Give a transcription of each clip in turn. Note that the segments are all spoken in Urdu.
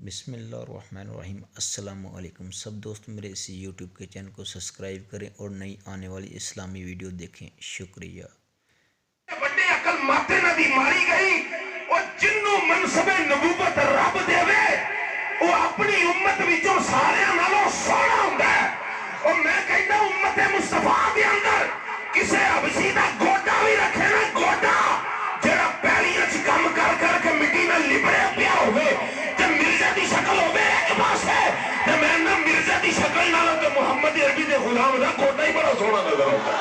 بسم اللہ الرحمن الرحیم۔ السلام علیکم سب دوست، میرے اس یوٹیوب کے چینل کو سبسکرائب کریں اور نئی آنے والی اسلامی ویڈیو دیکھیں۔ شکریہ۔ بڑے عقل ماتے نبی ماری گئی اور جنوں منصب نبوت رب دے وہ اپنی امت وچوں سارے نالوں سونا ہوندا ہے۔ اور میں کہنا امت مصطفیٰ دے اندر کسے حبشی دا گوڈا بھی رکھے نا، گوڈا جڑا پیریاں چ کم کر کر کے مٹی میں لبڑے پیا ہوئے تے مرزا دی شکل ہوئے ایک پاسے تے میں نہ مرزا دی شکل نالوں تے محمد عربی دے غلام دا گوڈا ہی بڑا سونا نظر آتا ہے۔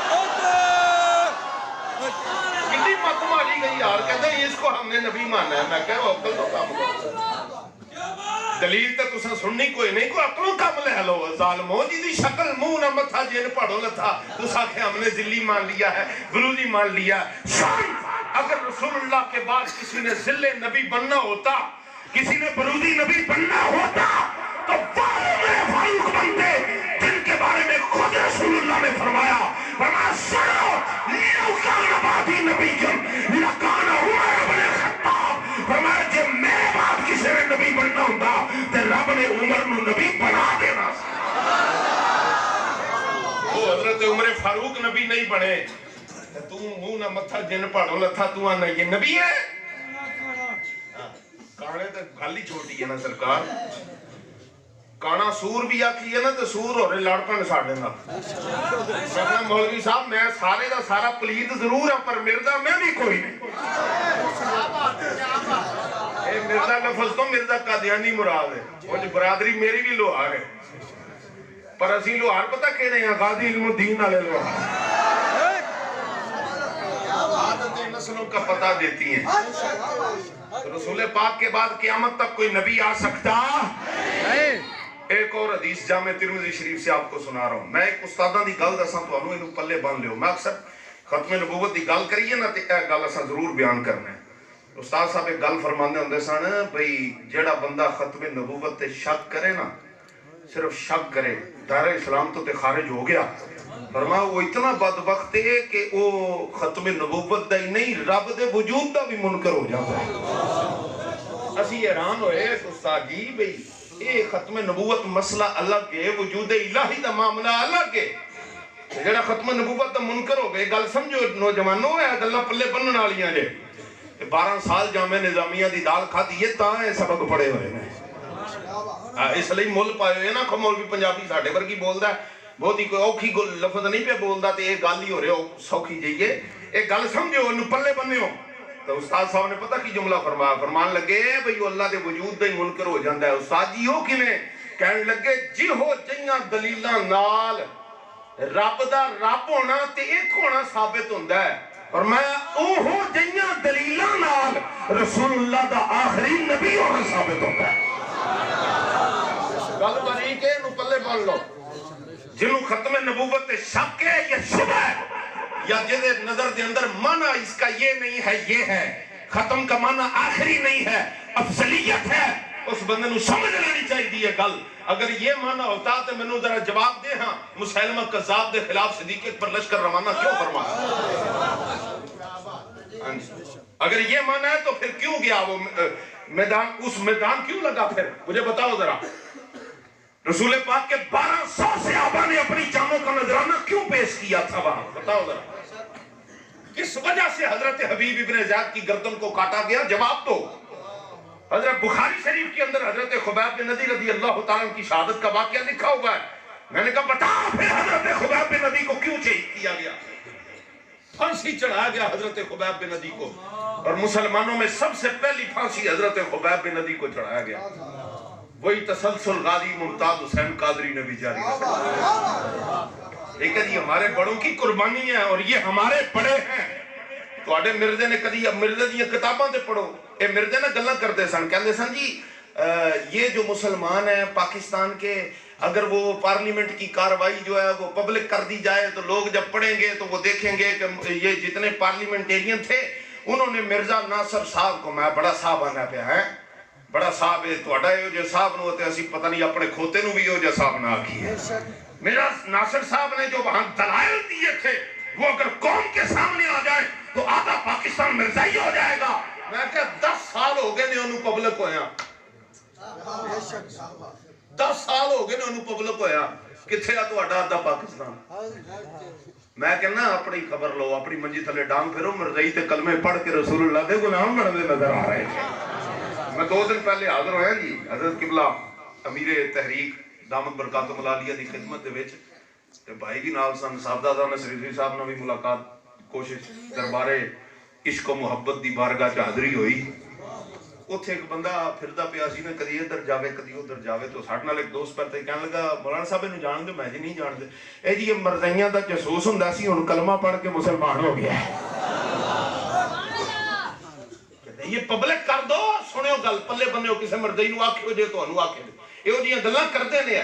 کتنی مت ماری گئی یار، کہتے ہیں اس کو ہم نے نبی مانا ہے۔ میں کہہ عقل تو کام کرو، دلیل تو تسا سننی کوئی نہیں، کوئی عقلوں کام لے لو۔ ظالمو جی دی شکل منہ نہ متھا جن پڑھو نہ تھا، تسا کہ ہم نے ذلی مان لیا ہے، بروزی مان لیا ہے۔ شان اگر رسول اللہ کے بعد کسی نے ذل نبی بننا ہوتا، کسی نے بروزی نبی بننا ہوتا تو فاروق بنتے، جن کے بارے میں خود رسول اللہ نے فرمایا سنو لو کان بعدی نبی لکان عمر بن خطاب، فرمایا جب میرے بعد کسی نے نبی بننا ہوتا تو رب نے عمر نو نبی بنا دینا۔ وہ حضرت عمر فاروق نبی نہیں بنے، تو منہ نہ متھا جن پاڑو لتھا تو آنا یہ نبی ہے؟ کانے تو گل ہی چھوٹی ہے نا سرکار، کانا سور بھی آکھی ہے نا تو سور ہو رہے لڑ پن ساڑھے نا۔ میں مولوی صاحب میں سارے دا سارا پلید ضرور ہے پر مرزا میں بھی کوئی نہیں۔ اے مرزا لفظ تو مرزا قادیانی مراد ہے، وہ جو برادری میری بھی لوہار ہے، پر اسی لوہار پتہ کہہ رہے ہیں غازی علم الدین والے لوہار عادتیں نسلوں کا پتہ دیتی ہیں۔ رسول پاک کے بعد قیامت تک کوئی نبی آ سکتا ہے؟ ایک اور حدیث جامع ترمذی شریف سے آپ کو سنا رہا ہوں۔ میں ایک استاداں دی گل دساں تانوں اینو پلے بن لیو۔ میں اکثر ختم نبوت دی گل کریے نا تے اے گل اساں ضرور بیان کرنا ہے۔ استاد صاحب ایک گل فرماندے ہوندے سن بھئی جیڑا بندہ ختم نبوت تے شک کرے نا، صرف شک کرے، دار اسلام تو تے خارج ہو گیا۔ فرمایا وہ اتنا بدبخت ہے کہ وہ ختم نبوت دا ہی نہیں رب دے وجود دا بھی منکر ہو جاتا ہے۔ اسی حیران ہوئے استاد جی بھئی اے ختم نبوت مسئلہ الگ ہے، وجود الہی دا معاملہ الگ ہے۔ جڑا ختم نبوت دا منکر ہو گئے، گل سمجھو نوجوانوں ہے گلاں پلے بنن والیاں جے۔ 12 سال جامعہ نظامیہ دی دال کھادی ہے تاں اے سبق پڑھے ہوئے نے۔ اس لئی مول پائے ہوئے نا مولوی پنجابی ساڈے ورگی بولدا ہے، بہت ہی کوئی اوکھی لفظ نہیں پہ بولدا تے اے گل ہی ہو رہے ہو سوکھی جائیے، اے گل سمجھو انہوں پلے بننے ہو۔ تو استاد صاحب نے پتہ کی جملہ فرمان لگے بھئی وہ اللہ دے وجود دا ہی منکر ہو جاندہ ہے۔ استاد جی ہو کنے کہنے لگے جی ہو جیاں دلیلاں نال رب دا رب ہونا تے ایک ہونا ثابت ہوندہ ہے، اور میں او ہو جیاں دلیلاں نال رسول اللہ دا آخری نبی ہونا ثابت ہوندہ ہے۔ گل باریک ہے، نو پلے بن لو۔ جنہوں ختم نبوت شک ہے یا شبہ ہے، یا جدے نظر دے اندر معنی اس کا یہ نہیں ہے یہ ہے، ختم کا معنی آخری نہیں ہے افضلیت ہے، اس بندے نو سمجھ لینی چاہیے دیئے گل۔ اگر یہ معنی ہوتا تو میں نو ذرا جواب دے ہاں مسلمہ کذاب دے خلاف صدیق اکبر لشکر روانہ کیوں فرمایا؟ اگر یہ معنی ہے تو پھر کیوں گیا وہ میدان، اس میدان کیوں لگا پھر مجھے بتاؤ ذرا۔ رسول پاک کے 1200 صحابہ نے اپنی جانوں کا نذرانہ کیوں پیش کیا تھا وہاں، بتاؤ ذرا۔ کس وجہ سے حضرت حبیب ابن زیاد کی گردن کو کاٹا گیا، جواب دو۔ حضرت بخاری شریف کے اندر حضرت خبیب بن نذیر رضی اللہ تعالیٰ کی شہادت کا واقعہ لکھا ہوا ہے۔ میں نے کہا بتا پھر حضرت خبیب بن نذیر کو کیوں شہید کیا گیا؟ پھانسی چڑھایا گیا حضرت خبیب بن نذیر کو، اور مسلمانوں میں سب سے پہلی پھانسی حضرت خبیب بن نذیر کو چڑھایا گیا۔ وہی تسلسل غازی ممتاز حسین قادری نے بھی جاری رکھا۔ لیکن یہ ہمارے بڑوں کی قربانی ہے اور یہ ہمارے بڑے ہیں۔ تو آڈے مرزے نے کدی مرزے دیا کتاباں تے پڑھو، اے مرزے نے گلہ کرتے سن، کہندے سن جی یہ جو مسلمان ہیں پاکستان کے، اگر وہ پارلیمنٹ کی کاروائی جو ہے وہ پبلک کر دی جائے تو لوگ جب پڑھیں گے تو وہ دیکھیں گے کہ یہ جتنے پارلیمنٹیرین تھے انہوں نے مرزا ناصر صاحب کو، میں بڑا صاحب آنا پہ ہے، بڑا صاحب ہے تو اڈائے ہو جو صاحب نو ہوتے اسی پتہ نہیں اپنے کھوتے نو بھی ہو جو صاحب نہ آکھی ہے۔ میرا ناصر صاحب نے جو وہاں دلائل دیے تھے وہ اگر قوم کے سامنے آ جائے تو آدھا پاکستان مرزائی ہو جائے گا۔ میں کہا 10 سال ہو گئے نے انہوں پبلک ہویا، 10 ਸਾਲ ਹੋ ਗਏ ਨੇ ਉਹਨੂੰ ਪਬਲਿਕ ਹੋਇਆ, ਕਿੱਥੇ ਆ ਤੁਹਾਡਾ ਅੱਧਾ ਪਾਕਿਸਤਾਨ। ਮੈਂ ਕਹਿੰਦਾ ਆਪਣੀ ਖਬਰ ਲਓ, ਆਪਣੀ ਮੰਜੀ ਥੱਲੇ ਡਾਂਗ ਫਿਰੋ, ਮਰਜ਼ਈ ਤੇ ਕਲਮੇ ਪੜ੍ਹ ਕੇ ਰਸੂਲullah ਦੇ ਗੁਲਾਮ ਬਣਦੇ ਨਜ਼ਰ ਆ ਰਹੇ ਨੇ। ਮੈਂ 2 ਦਿਨ ਪਹਿਲੇ ਹਾਜ਼ਰ ਹੋਇਆ ਜੀ ਹਜ਼ਰਤ ਕਿਬਲਾ ਅਮੀਰੇ ਤਹਿਰੀਕ ਦਾਮਤ ਬਰਕਾਤੁ ਮਲਾਲੀਆ ਦੀ ਖਿਦਮਤ ਦੇ ਵਿੱਚ, ਤੇ ਭਾਈ ਵੀ ਨਾਲ ਸਨ, ਸਾਹਿਬਜ਼ਾਦਾ ਨਸਰੀਜ਼ੀ ਸਾਹਿਬ ਨਾਲ ਵੀ ਮੁਲਾਕਾਤ ਕੋਸ਼ਿਸ਼, ਦਰਬਾਰੇ ਇਸ਼ਕ ਮੁਹੱਬਤ ਦੀ ਬਾਰਗਾਹ ਚ ਹਾਜ਼ਰੀ ਹੋਈ। ਉੱਥੇ ਇੱਕ ਬੰਦਾ ਫਿਰਦਾ ਪਿਆ ਸੀ ਨਾ, ਕਦੀ ਇੱਧਰ ਜਾਵੇ ਕਦੀ ਉੱਧਰ ਜਾਵੇ, ਤਾਂ ਸਾਡੇ ਨਾਲ ਇੱਕ ਦੋਸਤ ਪਰ ਤੇ ਕਹਿਣ ਲੱਗਾ ਮੌਲਾਨਾ ਸਾਹਿਬ ਇਹਨੂੰ ਜਾਣਦੇ? ਮੈਂ ਜੀ ਨਹੀਂ ਜਾਣਦੇ। ਇਹ ਜੀ ਇਹ ਮਰਜ਼ਈਆਂ ਦਾ ਜਸੂਸ ਹੁੰਦਾ ਸੀ, ਹੁਣ ਕਲਮਾ ਪੜ੍ਹ ਕੇ ਮੁਸਲਮਾਨ ਹੋ ਗਿਆ। ਕਹਿੰਦੇ ਇਹ ਪਬਲਿਕ ਕਰ ਦੋ, ਸੁਣਿਓ ਗੱਲ, ਪੱਲੇ ਬੰਨਿਓ, ਕਿਸੇ ਮਰਜ਼ਈ ਨੂੰ ਆਖਿਓ ਜੇ ਤੁਹਾਨੂੰ ਆਖੇ, ਇਹੋ ਜਿਹੀਆਂ ਗੱਲਾਂ ਕਰਦੇ ਨੇ।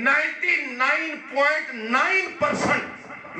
99.9%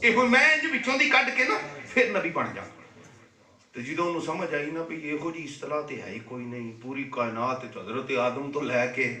ਇਹ ਮੈਂ ਇੰਜ ਵਿੱਚੋਂ ਦੀ ਕੱਢ ਕੇ ਨਾ ਫਿਰ ਨਬੀ ਬਣ ਜਾ। ਤੇ ਜਦੋਂ ਉਹਨੂੰ ਸਮਝ ਆਈ ਨਾ ਵੀ ਇਹੋ ਜੀ ਇਸਤਲਾਹ ਤੇ ਹੈ ਹੀ ਕੋਈ ਨਹੀਂ, ਪੂਰੀ ਕਾਇਨਾਤ ਤੇ ਹਜ਼ਰਤ ਆਦਮ ਤੋਂ ਲੈ ਕੇ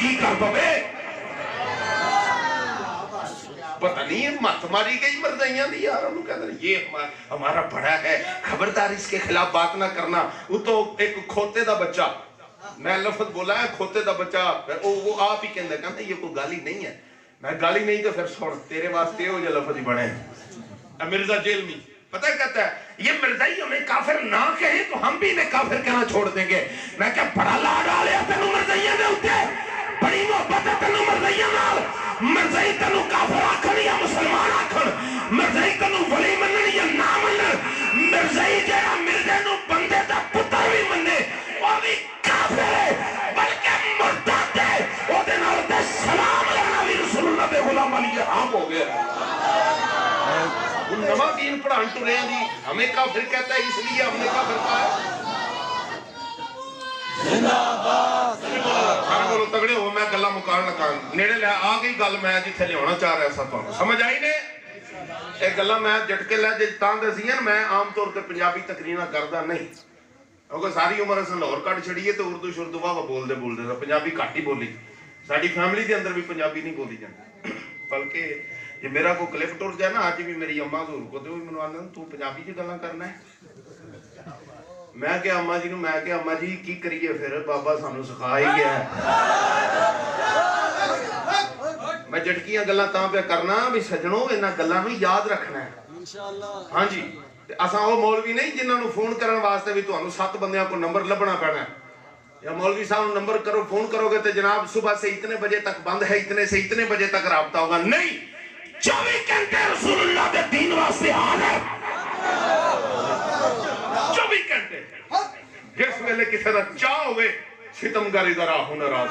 جی کر پوے پتہ نہیں مت ماری گئی مردائیاں دی یار انہوں کہتا ہے یہ ہمارا بڑا ہے خبردار اس کے خلاف بات نہ کرنا وہ تو ایک کھوتے دا بچہ میں لفظ بولا ہے کھوتے دا بچہ وہ آپ ہی کہندے کہتا یہ کوئی گالی نہیں ہے میں گالی نہیں تو پھر سوڑ تیرے واسطے ہو جو لفظ ہی بڑے ہیں مرزا جیل میں پتہ کہتا ہے یہ مرزائی ہمیں کافر نہ کہیں تو ہم بھی انہیں کافر کہنا چھوڑ دیں گے میں کہا بڑا لاڈ آلیا تینوں مرزائیاں دے ہوتے بڑی محبت ہے تینوں مرزائیاں نال مرزائی تینوں کافر آکھن یا مسلمان آکھن مرزائی تینوں ولی منن یا نہ منن مرزائی جیڑا مرزے نو بندے دا پتر بھی منے وہ بھی کافر ہے بلکہ مرتد ہے وہ دے نال تے سلام لینا بھی رسول اللہ دے غلام علی حرام ہو گیا ان نما دین پڑھان تو رہے دی ہمیں کافر کہتا ہے اس لیے ہم نے کافر کہا ہے زندہ باد سارے بولو تگڑے ہو میں گلہ مکان لکھا نیڑے لے آگئی گل میں جتھے لے ہونا چاہ رہا ہے ساتھ سمجھ آئی نے ایک گلہ میں جٹکے لے جتان دے سین میں عام طور پہ پنجابی تقرینہ کردہ نہیں کیونکہ ساری عمر اساں لاہور کٹ چھڑیے تو اردو شردو واہ بول دے پنجابی گھٹ ہی بولی ساری فیملی دے اندر بھی پنجابی نہیں بولی جاندی بلکہ یہ میرا کو کلپ ٹور جائے نا آج بھی میری اماں ضرور کو دے منو آندن تو پنجابی جی گلاں کرنا ہے میں کہ اماں جی نو میں کہ اماں جی کی کریے پھر بابا سانو سکھا ہی گیا ہے میں جٹکیاں گلاں تاں پہ کرنا بھی سجنوں انہاں گلاں نو یاد رکھنا ہے ہاں جی اساں وہ مولوی نہیں جنہاں نو فون کرن واسطے بھی تانوں 7 بندیاں کو نمبر لبنا پینا ہے یا مولوی صاحب نمبر کرو فون کرو گے تو جناب صبح سے اتنے بجے تک بند ہے اتنے سے اتنے بجے تک رابطہ ہوگا نہیں 24 گھنٹے رسول اللہ دے دین واسطے حاضر 24 گھنٹے جس ویلے کسی دا چاہ ہوئے ستمگر ادھر آہو ناراض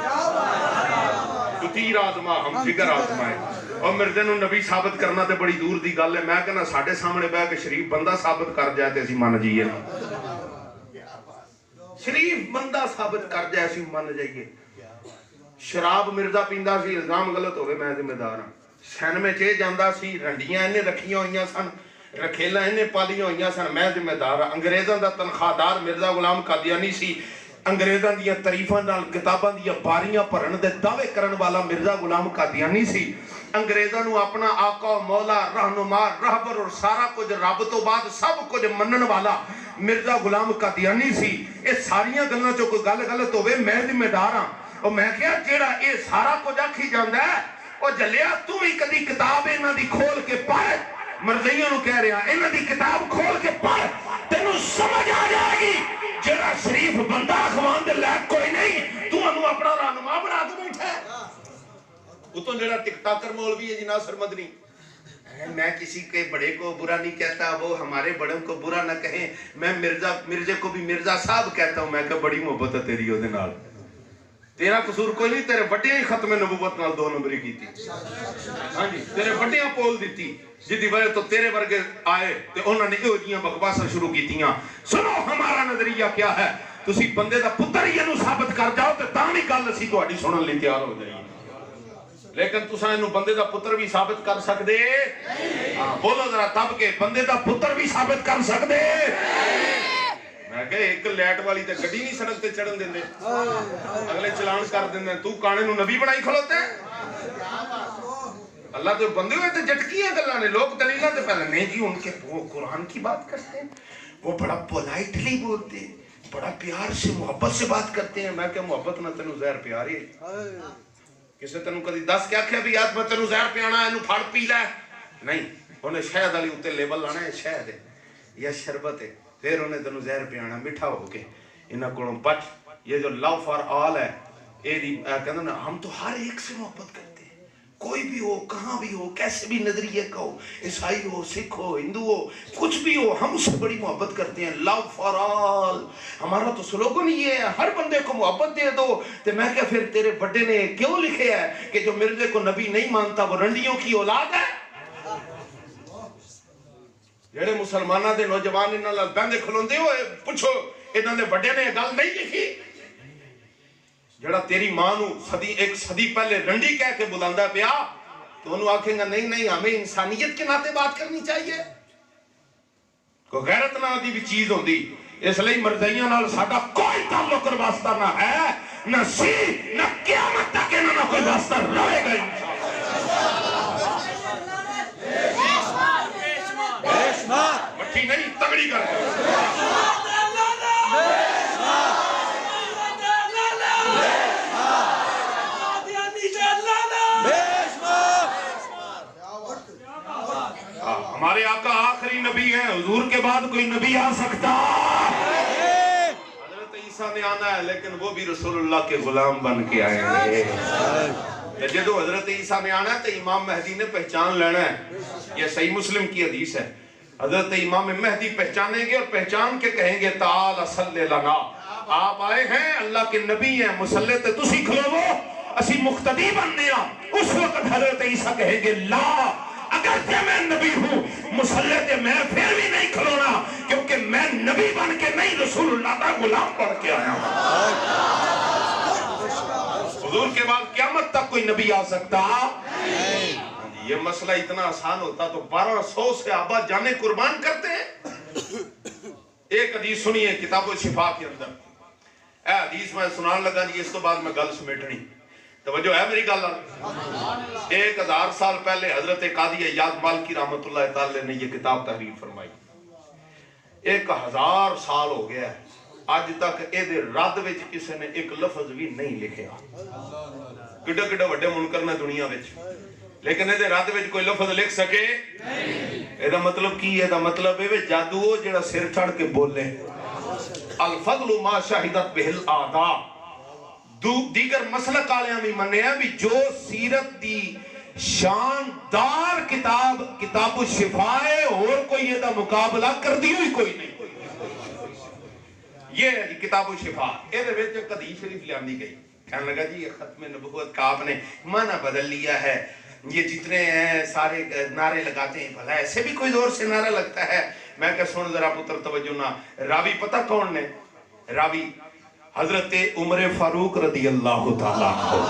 تو تیر آزما ہم فکر آزمائے اور مرزے نو نبی ثابت کرنا تے بڑی دور دی گل ہے میں کہنا ساڑھے سامنے بے کہ شریف بندہ ثابت کر جائے تے اسی مان جائیے شریف بندہ ثابت کر جائے اسی مان جائیے شراب مرزا پیندہ سی الزام غلط ہوئے میں ذمہ دار ہوں سین میں چے جاندہ سی رنڈیاں انہیں رکھیاں ہوئیاں سن رکھیلاں انہیں پالیاں ہوئیاں سن میں ذمہ دار ہوں انگریزاں دا تنخواہدار مرزا غلام قادیانی سی انگریزاں دیا تریفاں نال کتاباں دیا باریاں پرھن دے دعوے کرن والا مرزا غلام قادیانی سی انگریزاں نو اپنا آقا مولا رہنما رہبر اور سارا کچھ رب تو بعد سب کچھ منن والا مرزا غلام قادیانی سی اے ساریاں گلاں چوں کوئی گل غلط ہوئے میں ذمہ دار ہاں اور میں کہا جیڑا اے سارا کچھ آکھی جاندا ہے اور جلیا تو ہی کدی کتاب انہاں دی کھول کے پڑھ مرزائیاں نو کہہ رہا انہاں دی کتاب کھول کے پڑھ تینوں سمجھ آ جائے گی جیڑا شریف بندہ اخوان دے لائق کوئی نہیں تو انہوں اپنا رہنما بنا کے بیٹھا ہے وہ تو جیڑا ٹک ٹاکر مولوی ہے جی ناصر مدنی میں کسی کے بڑے کو برا نہیں کہتا وہ ہمارے بڑوں کو برا نہ کہیں میں مرزے کو بھی مرزا صاحب کہتا ہوں میں کہ بڑی محبت ہے تیری ہو دے نال تیرا قصور کوئی نہیں تیرے بڑے ہی ختم نبوت نال 2 نمبری کی تھی ہاں جی تیرے بڑے ہی پول دیتی جدی وجہ تو تیرے ورگے آئے تے انہوں نے ایوجیاں بکواساں شروع کیتیاں سنو ہمارا نظریہ کیا ہے تسی بندے دا پتر ہی انہوں ثابت کر جاؤ تے تاں بھی گل اسی تہاڈی سنن لئی تیار ہو جائے لیکن تساں انہوں بندے دا پتر بھی ثابت کر سکدے بولو ذرا تب کے بندے دا پتر بھی ثابت کر سکدے میں کہے ایک لیٹ والی تے گڈی نہیں سڑک تے چڑھن دیندے اگلے چلان کر دیندے تو کانے نو نبی بنائی کھلوتے اللہ تو بندے ہوئے تھے جٹکیاں گلاں نے لوگ دلیلہ تے پہلے نہیں جی ان کے وہ قرآن کی بات کرتے ہیں وہ بڑا پولائٹلی بولتے ہیں بڑا پیار سے محبت سے بات کرتے ہیں میں کہ محبت نہ تینوں زہر پیاری ہے کسے تینوں کدی 10 کیا کیا بھی یاد میں تینوں زہر پیانا ہے انہوں پھاڑ پی لے نہیں انہیں شہد علی اتے لیبل لانا ہے شہد ہے یا شربت ہے پھر انہیں تینوں زہر پیانا مٹھا ہو کے انہاں کولوں بچ یہ جو لو فار آل ہے کہنا نا ہم تو ہر ایک سے محبت کرتے ہیں کوئی بھی ہو کہاں بھی ہو کیسے بھی نظریے کا ہو عیسائی ہو سکھ ہو ہندو ہو کچھ بھی ہو ہم سے بڑی محبت کرتے ہیں لو فار آل ہمارا تو سلوگن یہ ہے ہر بندے کو محبت دے دو تو میں کہا پھر تیرے بڑے نے کیوں لکھے ہے کہ جو مرزے کو نبی نہیں مانتا وہ رنڈیوں کی اولاد ہے جڑے مسلمانہ دے نوجوان انہاں لال بندے کھلوندے ہوئے پوچھو انہاں دے بڑے نے گل نہیں لکھی جڑا تیری ماں نو ایک صدی پہلے رنڈی کہہ کے بلاندا پیا تو انہوں آکھیں گا نہیں ہمیں انسانیت کے ناتے بات کرنی چاہیے کوئی غیرت نہ دی بھی چیز ہوندی اس لئے مرزائیاں نال ساڈا کوئی تعلق اور واسطہ نہ ہے نہ سی نہ قیامت تک انہوں کوئی واسطہ رہے گا مٹھی نہیں تگڑی کر ہمارے آقا آخری نبی ہیں، حضور کے بعد کوئی نبی آ سکتا؟ حضرت عیسیٰ نے آنا ہے لیکن وہ بھی رسول اللہ کے غلام بن کے آئیں گے۔ جدو حضرت عیسیٰ نے آنا ہے تو امام مہدی نے پہچان لینا ہے، یہ صحیح مسلم کی حدیث ہے۔ حضرت امام مہدی پہچانیں گے اور پہچان کے کہیں گے تعال صلی لنا، آپ آئے ہیں اللہ کے نبی ہیں، مسلح تے تسی کھلو اسی مقتدی بننے آ۔ اس وقت حضرت عیسیٰ کہیں گے لا، اگرچہ میں نبی ہوں مسلح تے میں پھر بھی نہیں کھلونا، کیونکہ میں نبی بن کے نہیں رسول اللہ کا غلام بن کے آیا ہوں۔ حضور کے بعد قیامت تک کوئی نبی آ سکتا؟ یہ مسئلہ اتنا آسان ہوتا تو 1200 صحابہ جانے قربان کرتے ہیں۔ ایک حدیث سنیے کتاب الشفا کے اندر، اے حدیث میں سنان لگا جی، اس تو بعد میں گل سمیٹنی، توجہ ہے میری گل؟ 1000 سال پہلے حضرت قاضی ایاد مالکی رحمت اللہ تعالی نے یہ کتاب تحریر فرمائی۔ 1000 سال ہو گیا ہے، آج تک ایدے رد وچ کسی نے ایک لفظ بھی نہیں لکھے۔ کڈے کڈے وڈے منکر نے دنیا وچ، لیکن ایدے رد وچ کوئی لفظ لکھ سکے؟ ایدہ مطلب کی ہے؟ ایدہ مطلب ہے جادو ہو جڑا سر چڑھ کے بولے، الفضل ما شاہدت بہل آدھا۔ دیگر مسلک آلیاں بھی مننے ہیں بھی جو سیرت دی شاندار کتاب الشفا ہے اور کوئی یہ دا مقابلہ کر دی ہوئی کوئی نہیں۔ یہ ہے کتاب الشفا، یہ دے ویچے قدی شریف لیاندی گئی، کہنے لگا جی یہ ختم نبوت کا آپ نے معنی بدل لیا ہے، یہ جتنے ہیں سارے نعرے لگاتے ہیں، بھلا ایسے بھی کوئی دور سے نعرہ لگتا ہے؟ میں کہ سن ذرا پتر توجہ نہ، راوی پتہ کون نے؟ راوی حضرت عمر فاروق رضی اللہ تعالیٰ عنہ۔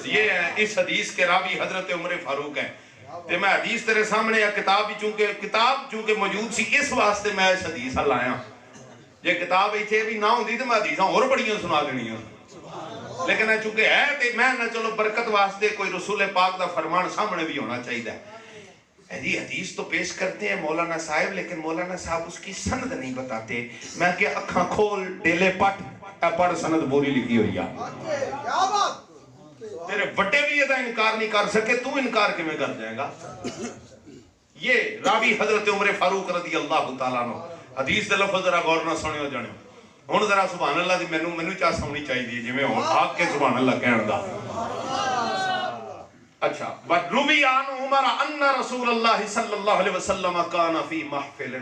یہ ہے اس حدیث کے راوی حضرت عمر فاروق ہیں۔ تو میں حدیث تیرے سامنے کتاب چونکہ موجود سی، اس واسطے میں اس حدیث لایا۔ یہ کتاب ایتھے بھی نہ ہوندی تو میں حدیثاں اور بڑیاں سنا دینیاں، لیکن چونکہ ہے تو میں نہ چلو برکت واسطے کوئی رسول پاک دا فرمان سامنے بھی ہونا چاہیے۔ جی حدیث تو پیش کرتے ہیں مولانا صاحب، لیکن مولانا صاحب اس کی سند نہیں بتاتے۔ میں کہ اکھاں کھول ڈیلے پڑھ سند بوری لکھی ہوئی ہے۔ تیرے بٹے بھی یہ انکار نہیں کر سکے، تو انکار کے میں کر جائے گا؟ یہ راوی حضرت عمر فاروق رضی اللہ تعالیٰ عنہ۔ حدیث دے لفظ ذرا غور نہ سنیو جانے ہن ذرا سبحان اللہ دی مینوں چاہ سمجھنی چاہیے جویں ہن آگ کے سبحان اللہ کہن دا۔ اچھا روی عن عمر ان رسول اللہ صلی اللہ علیہ وسلم کان فی محفل۔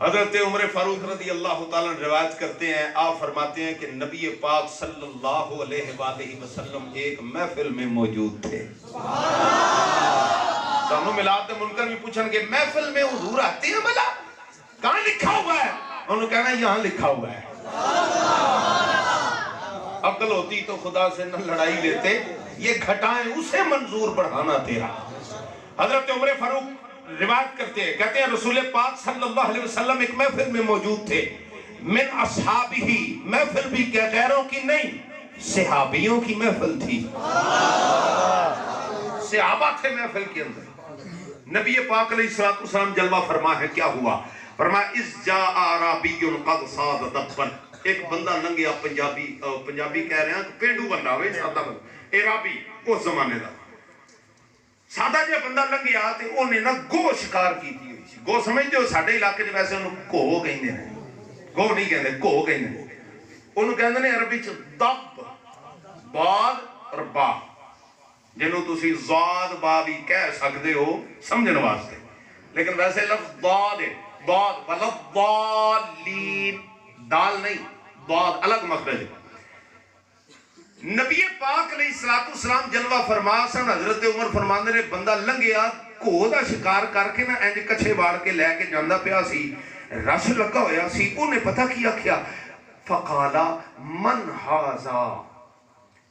حضرت عمر فاروق رضی اللہ تعالیٰ روایت کرتے ہیں، آپ فرماتے ہیں کہ نبی پاک صلی اللہ علیہ وآلہ وسلم ایک محفل میں موجود تھے۔ سانو ملاد منکر بھی پوچھن کہ محفل میں حضور آتے ہیں بلا کہاں لکھا ہوا ہے؟ انہوں کہنا یہاں لکھا ہوا ہے۔ عقل ہوتی تو خدا سے نہ لڑائی لیتے، یہ گھٹائیں اسے منظور بڑھانا تیرا۔ حضرت عمر فاروق روایت کرتے ہیں، کہتے ہیں رسول پاک صلی اللہ علیہ وسلم ایک محفل میں موجود تھے، من اصحابہی، محفل بھی کیا غیروں کی نہیں صحابیوں کی محفل تھی، صحابہ تھے محفل کے اندر۔ نبی پاک علیہ السلام جلوہ فرما ہے، کیا ہوا؟ فرمایا اذ جاء اعرابی قد صاد دبن، ایک بندہ لنگیا، پنجابی کہہ رہے ہیں پینڈو بندہ ہوئے، سادہ بندہ، اعرابی اس زمانے دا سادہ جے بندہ لنگیا تے انہیں نہ گو شکار کی تھی ہوئی سی۔ گو سمجھتے ہو ساڑھے علاقے جو ویسے انہوں کو کہیں دے، گو نہیں کہیں دے، کو کہیں دے، انہوں کہیں دے عربی چھ دب باد اور با، جنہوں تسی زاد با بھی کہہ سکتے ہو سمجھنے واسطے، لیکن ویسے لفظ داد ہے، داد ولد دالین، دال نہیں داد الگ مخرج ہے۔ نبی پاک علیہ السلام جلوہ فرما سن، حضرت عمر فرماندے نے بندہ لنگیا کوہ دا شکار کر کے نہ اینج کچھے باڑ کے لے کے جاندہ پیا سی، رش لگا ہویا سی، انہیں پتہ کیا کیا فقالا من ہازا،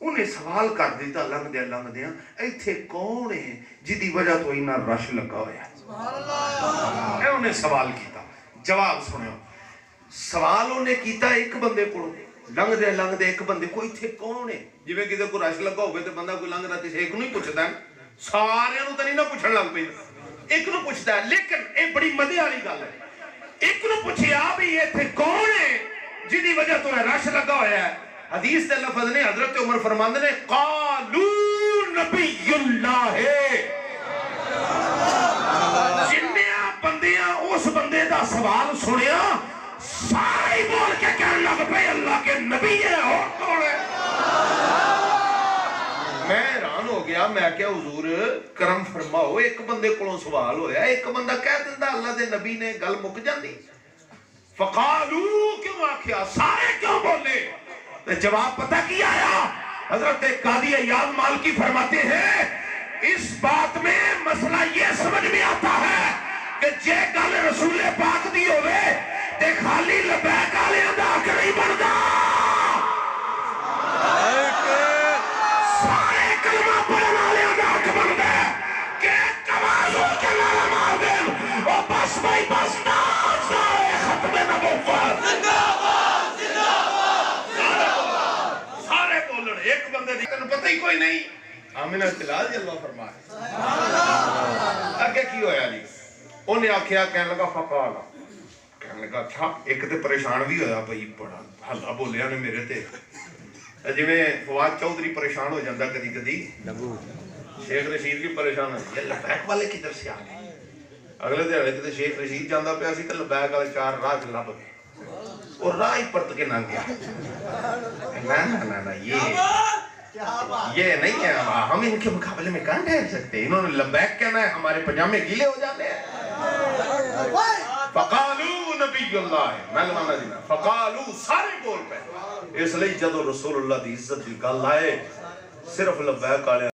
انہیں سوال کر دیتا لنگ دیا ایتھے کون ہے جدی وجہ تو انہا رش لگا ہویا ہے؟ انہیں سوال کیتا، جواب سنے ہو سوال انہیں کیتا ایک بندے کو لنگ دے ایک بندے کو اتھے کون ہے جویں کدے کو رش لگا ہوئے تے بندہ کوئی لنگ رہا تے ایک نو ہی پوچھدا ہے سارے نو تے نہیں نہ پوچھن لگ پئی ایک نو پوچھدا ہے لیکن اے بڑی مزے والی گل ہے ایک نو پوچھیا بھی ایتھے کون ہے جدی وجہ تو رش لگا ہویا ہے حدیث دے لفظ نے حضرت عمر فرماندے نے قالو نبی اللہ جنیاں بندیاں اس بندے دا سوال سنیا سارے بول کے کہنے لگ پہ اللہ کے نبی ہے اور کون ہے میں حیران ہو گیا میں کیا حضور کرم فرماؤ ایک بندے کو سوال ہویا ایک بندہ کہہ دیندا اللہ دے نبی نے گل مک جاندی فقالو کیوں آکھیا سارے کیوں بولے جواب پتہ کی آیا حضرت قاضی ایاز مالکی فرماتے ہیں اس بات میں مسئلہ یہ سمجھ میں آتا ہے کہ جے گل رسول پاک دی ہوئے تے خالی لبیک آلے ادا کر نہیں بندا سارے کلمہ پڑھن آلے ادا کر بندا کہ کمال ہو کے لالا مار دیں اور بس بھائی بس نا سارے ختم نبوت زندہ باد سارے بولن ایک بندے دی تنوں پتہ ہی کوئی نہیں آمینہ تلال جی اللہ فرمائے اگے کی ہویا جی انہیں آکھیا کہنے لگا فقالا کہنے لگا اچھا ایک تے پریشان بھی ہویا بھئی بڑا حلہ بولیا نے میرے تے جی میں فواد چودھری پریشان ہو جاندہ کدی کدی شیخ رشید بھی پریشان ہو یہ لبیک والے کدھر سے آگئے اگلے دے ہڑے کدھر شیخ رشید جاندہ پہ آسی تو لبیک والے چار راہ چلا بگے اور راہ ہی پرت کے نہ گیا نا یہ نہیں ہے ہم ان کے مقابلے میں کہاں ٹھہر سکتے انہوں نے لبیک کہنا ہے ہمارے پجامے گیلے ہو جاتے ہیں فقالو نبی اللہ ہے میں لمانا دینا فقالو سارے بول پہ اس لئے جدو رسول اللہ دی عزت دی گل آئے صرف لبیک آلے